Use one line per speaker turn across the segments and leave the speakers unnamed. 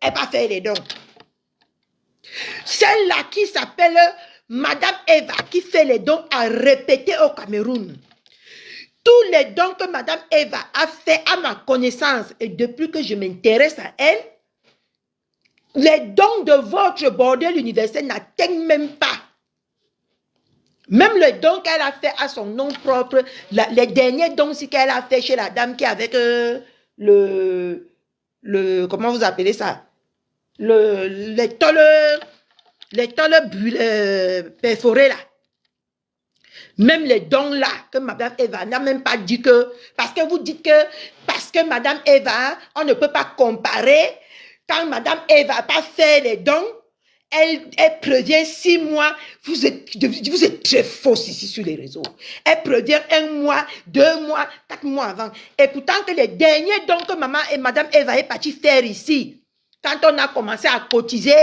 elle va faire les dons. Celle-là qui s'appelle Madame Eva, qui fait les dons, a répété au Cameroun. Tous les dons que Madame Eva a fait à ma connaissance, et depuis que je m'intéresse à elle, les dons de votre bordel universel n'atteignent même pas. Même le don qu'elle a fait à son nom propre, les derniers dons qu'elle a fait chez la dame qui est avec comment vous appelez ça? Les tôles perforées là. Même les dons là, que Madame Eva n'a même pas dit que, parce que vous dites que, parce que Madame Eva, on ne peut pas comparer, quand Madame Eva n'a pas fait les dons, elle prévient 6 mois, vous êtes très fausses ici sur les réseaux. Elle prévient 1 mois, 2 mois, 4 mois avant. Et pourtant que les derniers dons que maman et Madame Eva est partie faire ici, quand on a commencé à cotiser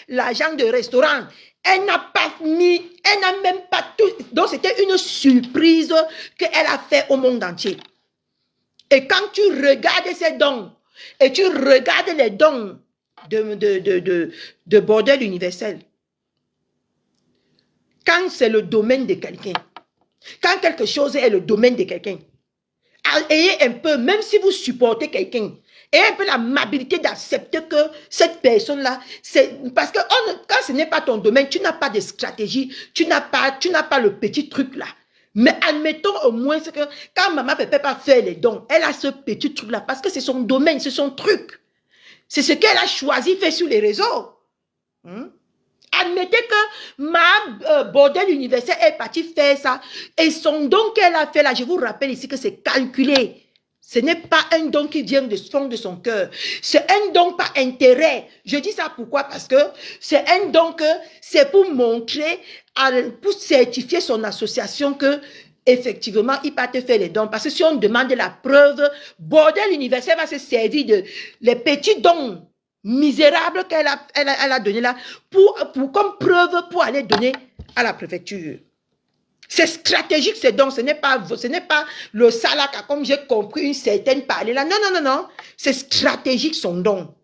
l'argent de restaurant, elle n'a pas mis, elle n'a même pas tout. Donc c'était une surprise qu'elle a fait au monde entier. Et quand tu regardes ces dons, et tu regardes les dons de bordel universel, quand c'est le domaine de quelqu'un, quand quelque chose est le domaine de quelqu'un, ayez un peu, même si vous supportez quelqu'un, ayez un peu l'amabilité d'accepter que cette personne-là, c'est parce que quand ce n'est pas ton domaine, tu n'as pas de stratégie, tu n'as pas le petit truc là. Mais admettons au moins que quand maman ne peut pas faire les dons, elle a ce petit truc là parce que c'est son domaine, c'est son truc. C'est ce qu'elle a choisi, fait sur les réseaux. Admettez que ma bordel universel est partie faire ça. Et son don qu'elle a fait là, je vous rappelle ici que c'est calculé. Ce n'est pas un don qui vient du fond de son cœur. C'est un don par intérêt. Je dis ça pourquoi? Parce que c'est un don que c'est pour montrer, pour certifier son association que effectivement, il va te faire les dons. Parce que si on demande la preuve, bordel universel va se servir de les petits dons misérables qu'elle a donné là comme preuve pour aller donner à la préfecture. C'est stratégique ces dons, ce n'est pas le salaka comme j'ai compris une certaine parler là. Non, non, non, non. C'est stratégique son don.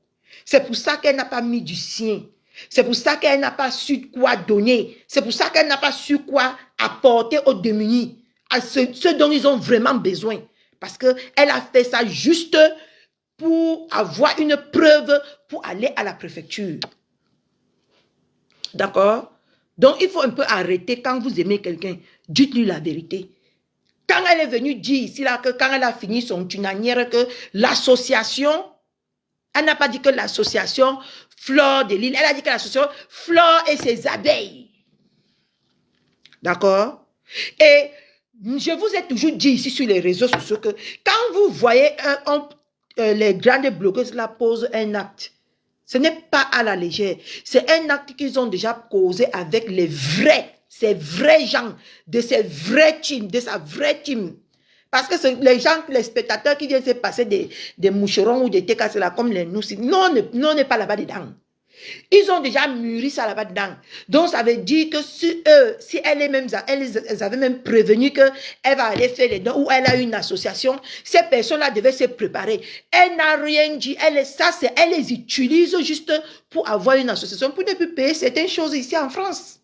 C'est pour ça qu'elle n'a pas mis du sien. C'est pour ça qu'elle n'a pas su quoi donner. C'est pour ça qu'elle n'a pas su quoi apporter aux démunis. À ceux dont ils ont vraiment besoin. Parce qu'elle a fait ça juste pour avoir une preuve pour aller à la préfecture. D'accord? Donc, il faut un peu arrêter quand vous aimez quelqu'un. Dites-lui la vérité. Quand elle est venue dire ici, là, que quand elle a fini son tunanière, que l'association, elle n'a pas dit que l'association Flore de l'île, elle a dit que l'association Flore et ses abeilles. D'accord? Et je vous ai toujours dit ici sur les réseaux sociaux que quand vous voyez les grandes blogueuses là posent un acte, ce n'est pas à la légère. C'est un acte qu'ils ont déjà causé avec ces vrais gens, de ces vrais teams, de sa vraie team. Parce que les spectateurs qui viennent se passer des moucherons ou des técasses là, comme les nous, non, on n'est pas là-bas dedans. Ils ont déjà mûri ça là-bas dedans. Donc, ça veut dire que si elles avaient même prévenu qu'elle va aller faire les dons ou elle a une association, ces personnes-là devaient se préparer. Elle n'a rien dit. Elle les utilise juste pour avoir une association, pour ne plus payer certaines choses ici en France.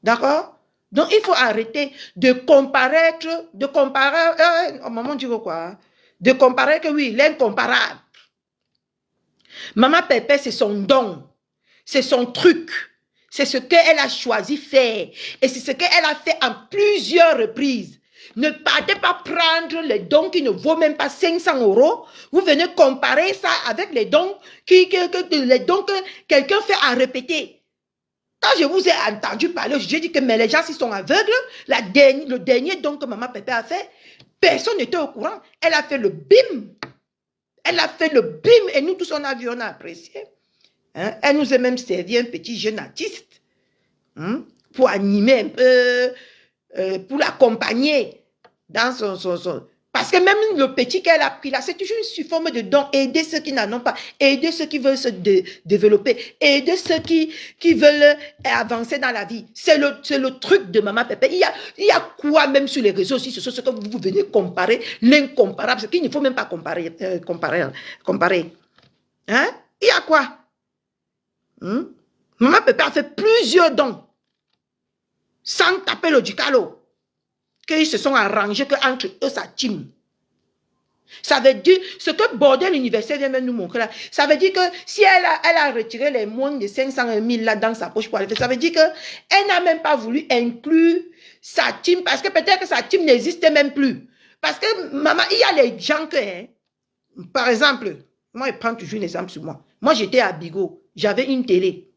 D'accord? Donc, il faut arrêter de comparer, maman dit quoi? De comparer que oui, l'incomparable. Maman Pépé, c'est son don, c'est son truc, c'est ce qu'elle a choisi faire et c'est ce qu'elle a fait en plusieurs reprises. Ne partez pas prendre les dons qui ne vaut même pas 500 €. Vous venez comparer ça avec les dons que quelqu'un fait à répéter. Quand je vous ai entendu parler, j'ai dit que mais les gens s'ils sont aveugles, le dernier don que Maman Pépé a fait, personne n'était au courant. Elle a fait le bim. Elle a fait le bim et nous tous on a vu, on a apprécié. Hein? Elle nous a même servi un petit jeune artiste pour animer un peu, pour l'accompagner dans son... Parce que même le petit qu'elle a pris là, c'est toujours une forme de don. Aider ceux qui n'en ont pas, aider ceux qui veulent se développer, aider ceux qui veulent avancer dans la vie. C'est le truc de Maman Pépé. Il y a quoi même sur les réseaux aussi, ce que vous venez comparer, l'incomparable, ce qu'il ne faut même pas comparer. Hein? Il y a quoi? Maman Pépé a fait plusieurs dons. Sans taper le ducalo. Qu'ils se sont arrangés qu'entre eux, ça team. Ça veut dire, ce que Bordel Universel vient de nous montrer là, ça veut dire que si elle a retiré les moins de 500 000 là dans sa poche pour aller faire, ça veut dire qu'elle n'a même pas voulu inclure sa team parce que peut-être que sa team n'existait même plus. Parce que, maman, il y a les gens que, hein, par exemple, moi, je prends toujours un exemple sur moi. Moi, j'étais à Bigot, j'avais une télé.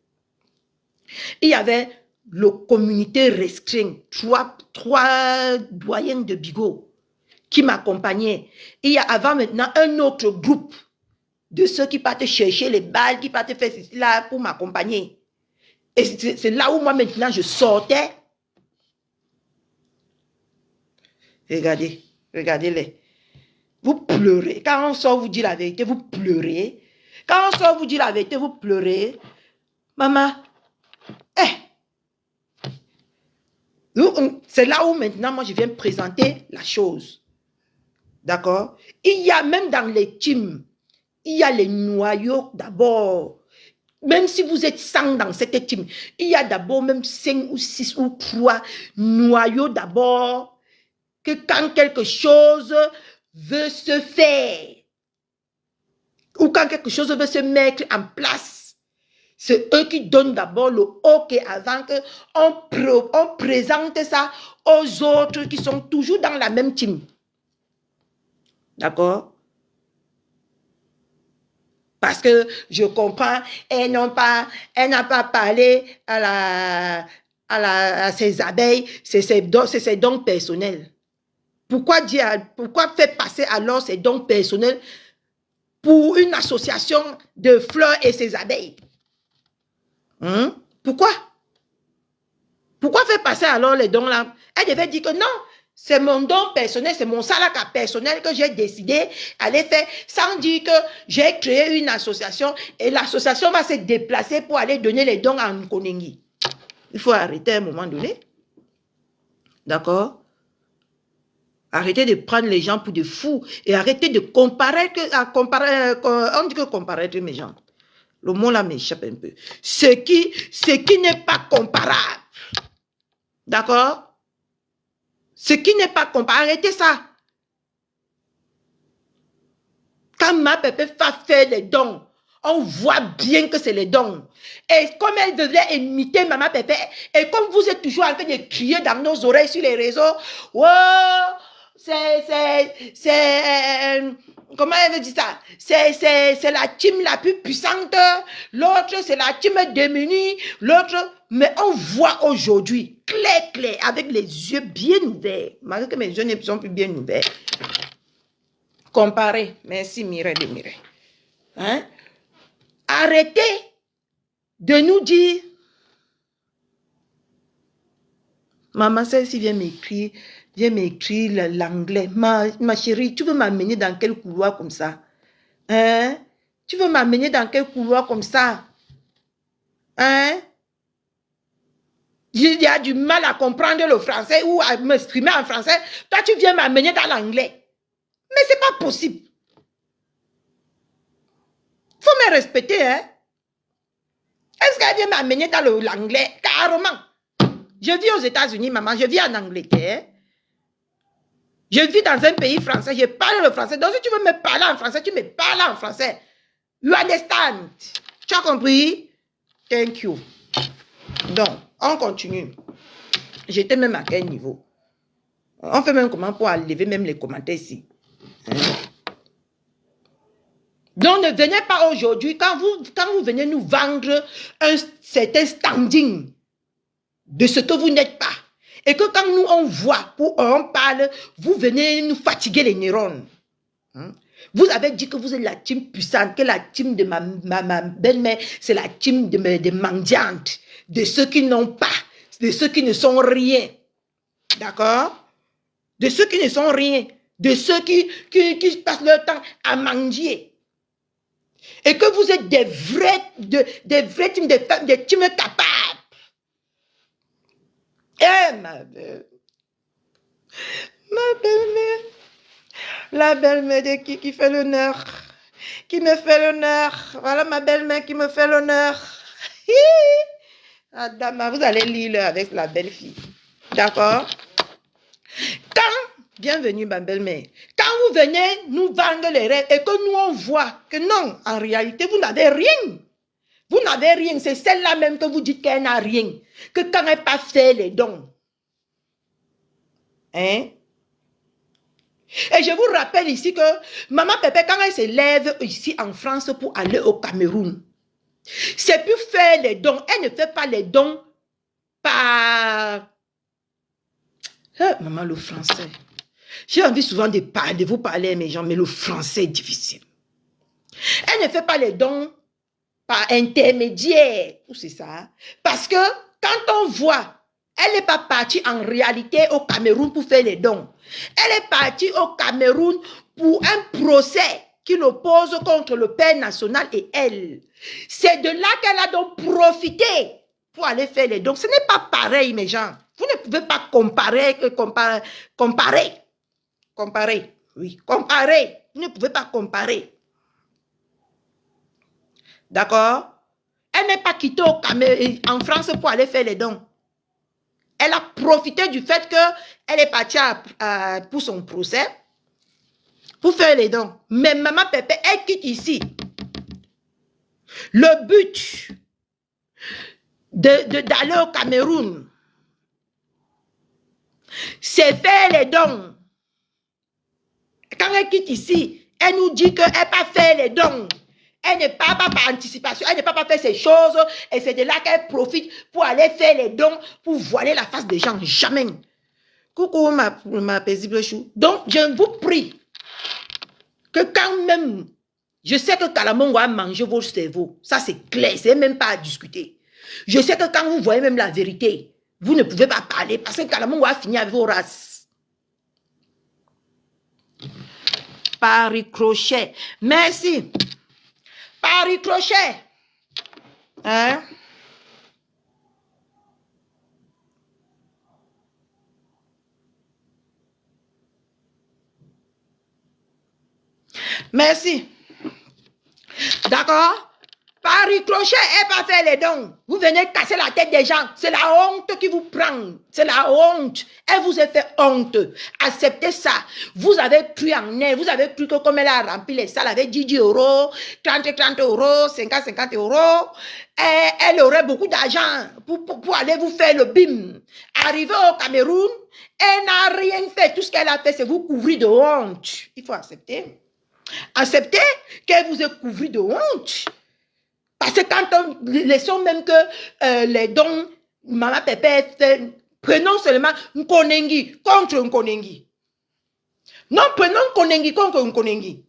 Il y avait le communauté restreint, trois doyens de Bigot qui m'accompagnaient. Il y a avant maintenant un autre groupe de ceux qui partent chercher les balles, qui partent faire ceci là pour m'accompagner. Et c'est là où moi maintenant je sortais. Regardez, regardez-les. Vous pleurez. Quand on sort vous dit la vérité, vous pleurez. Quand on sort vous dit la vérité, vous pleurez. Maman, c'est là où maintenant moi je viens présenter la chose. D'accord? Il y a même dans les teams, il y a les noyaux d'abord. Même si vous êtes 100 dans cette team, il y a d'abord même 5 ou 6 ou 3 noyaux d'abord. Que quand quelque chose veut se faire, ou quand quelque chose veut se mettre en place, c'est eux qui donnent d'abord le OK avant qu'on présente ça aux autres qui sont toujours dans la même team. D'accord? Parce que je comprends, elle n'a pas parlé à ses abeilles, c'est ses dons personnels. Pourquoi faire passer alors ces dons personnels pour une association de fleurs et ses abeilles? Pourquoi? Pourquoi faire passer alors les dons là? Elle devait dire que non, c'est mon don personnel, c'est mon salaka personnel que j'ai décidé d'aller faire sans dire que j'ai créé une association et l'association va se déplacer pour aller donner les dons à Nkonengi. Il faut arrêter à un moment donné. D'accord? Arrêtez de prendre les gens pour des fous et arrêtez de comparer, on dit que comparer mes gens. Le mot là m'échappe un peu. Ce qui n'est pas comparable. D'accord? Ce qui n'est pas comparable, arrêtez ça. Quand ma Pépé va faire les dons, on voit bien que c'est les dons. Et comme elle devait imiter Maman Pépé, et comme vous êtes toujours en train de crier dans nos oreilles sur les réseaux, wow, comment elle veut dire ça? C'est la team la plus puissante, l'autre c'est la team démunie, l'autre, mais on voit aujourd'hui, clair, avec les yeux bien ouverts, malgré que mes yeux ne sont plus bien ouverts. Comparer, merci Mireille de Mireille. Hein? Arrêtez de nous dire, maman, celle-ci vient m'écrire l'anglais. Ma chérie, tu veux m'amener dans quel couloir comme ça? Hein? Tu veux m'amener dans quel couloir comme ça? Hein? Il y a du mal à comprendre le français ou à m'exprimer en français. Toi, tu viens m'amener dans l'anglais. Mais c'est pas possible. Faut me respecter, hein? Est-ce qu'elle vient m'amener dans l'anglais? Carrément. Je vis aux États-Unis, maman. Je vis en Angleterre. Je vis dans un pays français. Je parle le français. Donc, si tu veux me parler en français, tu me parles en français. You understand? Tu as compris? Thank you. Donc, on continue. J'étais même à quel niveau? On fait même comment pour enlever même les commentaires ici. Hein? Donc, ne venez pas aujourd'hui, quand vous venez nous vendre un certain standing de ce que vous n'êtes pas, et que quand nous on voit, on parle, vous venez nous fatiguer les neurones. Hein? Vous avez dit que vous êtes la team puissante, que la team de ma belle-mère, c'est la team des mendiantes, de ceux qui n'ont pas, de ceux qui ne sont rien. D'accord? De ceux qui ne sont rien, de ceux qui passent leur temps à mendier. Et que vous êtes des vrais teams, des femmes, des teams capables. Eh, ma belle. Ma belle-mère. La belle-mère de qui fait l'honneur. Qui me fait l'honneur. Voilà ma belle-mère qui me fait l'honneur. Adama, vous allez lire avec la belle-fille. D'accord? Quand, bienvenue ma belle-mère, quand vous venez nous vendre les rêves et que nous on voit que non, en réalité, vous n'avez rien. Vous n'avez rien. C'est celle-là même que vous dites qu'elle n'a rien. Que quand elle n'a pas fait les dons. Hein? Et je vous rappelle ici que Maman Pépé, quand elle se lève ici en France pour aller au Cameroun, c'est pour faire les dons. Elle ne fait pas les dons par... maman, le français. J'ai envie souvent de vous parler, mes gens, mais le français est difficile. Elle ne fait pas les dons par intermédiaire. Où c'est ça? Parce que quand on voit, elle n'est pas partie en réalité au Cameroun pour faire les dons. Elle est partie au Cameroun pour un procès qui l'oppose contre le Père national et elle. C'est de là qu'elle a donc profité pour aller faire les dons. Ce n'est pas pareil, mes gens. Vous ne pouvez pas comparer. Oui, comparer. Vous ne pouvez pas comparer. D'accord? Elle n'est pas quittée en France pour aller faire les dons. Elle a profité du fait qu'elle est partie pour son procès, pour faire les dons. Mais Maman Pépé, elle quitte ici. Le but d'aller au Cameroun, c'est faire les dons. Quand elle quitte ici, elle nous dit qu'elle n'a pas fait les dons. Elle ne part pas par anticipation, elle ne part pas faire ces choses, et c'est de là qu'elle profite pour aller faire les dons, pour voiler la face des gens. Jamais. Coucou ma paisible chou. Donc, je vous prie que quand même, je sais que Kalamongo a mangé vos cerveaux, ça c'est clair, c'est même pas à discuter. Je sais que quand vous voyez même la vérité, vous ne pouvez pas parler parce que Kalamongo a fini avec vos races. Paris Crochet. Merci. Paris Crochet. Hein? Merci. D'accord? Paris Crochet est pas faire les dons. Vous venez casser la tête des gens. C'est la honte qui vous prend. C'est la honte. Elle vous a fait honte. Acceptez ça. Vous avez cru en elle. Vous avez cru que comme elle a rempli les salles avec 10 euros, 30 euros, 50 euros, elle aurait beaucoup d'argent pour aller vous faire le bim. Arrivée au Cameroun, elle n'a rien fait. Tout ce qu'elle a fait, c'est vous couvrir de honte. Il faut accepter. Acceptez qu'elle vous ait couvert de honte. Parce que quand on laissons même que les dons, Maman Pépé fait, prenons seulement Nkonengi contre Nkonengi. Non, prenons Nkonengi contre Nkonengi.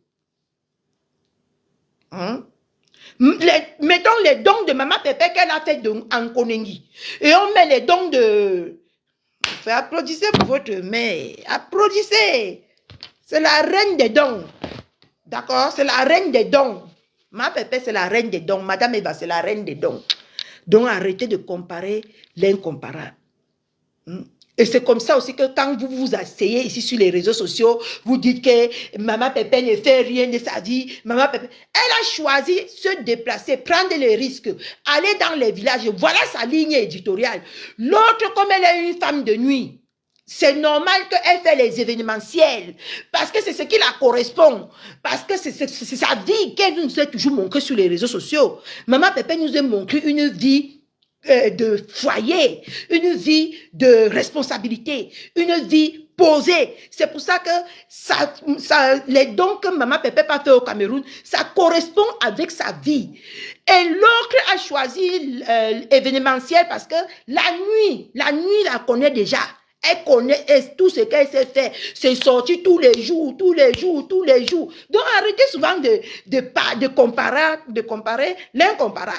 Hein? Mettons les dons de Maman Pépé qu'elle a fait en Nkonengi. Et on met les dons de... Applaudissez pour votre mère. Applaudissez. C'est la reine des dons. D'accord? C'est la reine des dons. Ma Pépé, c'est la reine des dons. Madame Eva, c'est la reine des dons. Donc, arrêtez de comparer l'incomparable. Et c'est comme ça aussi que quand vous vous asseyez ici sur les réseaux sociaux, vous dites que Maman Pépé ne fait rien de sa vie. Maman Pépé, elle a choisi de se déplacer, prendre les risques, aller dans les villages. Voilà sa ligne éditoriale. L'autre, comme elle est une femme de nuit, c'est normal qu'elle fait les événementiels parce que c'est ce qui la correspond, parce que c'est sa vie qu'elle nous a toujours montré sur les réseaux sociaux. Maman Pépé nous a montré une vie de foyer, une vie de responsabilité, une vie posée. C'est pour ça que les dons que Maman Pépé a fait au Cameroun, ça correspond avec sa vie. Et l'autre a choisi événementiel parce que la nuit, la connaît déjà. Elle connaît tout ce qu'elle sait faire. C'est sorti tous les jours. Donc arrêtez souvent de comparer l'incomparable.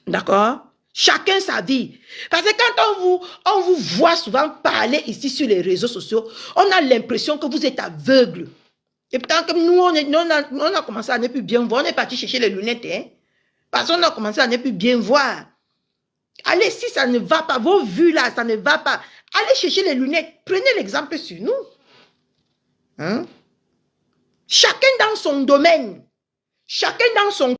D'accord? Chacun sa vie. Parce que quand on vous voit souvent parler ici sur les réseaux sociaux, on a l'impression que vous êtes aveugle. Et pourtant, comme nous, on a commencé à ne plus bien voir. On est parti chercher les lunettes. Hein? Parce qu'on a commencé à ne plus bien voir. Allez, si ça ne va pas, vos vues là, ça ne va pas, allez chercher les lunettes. Prenez l'exemple sur nous. Hein? Chacun dans son domaine. Chacun dans son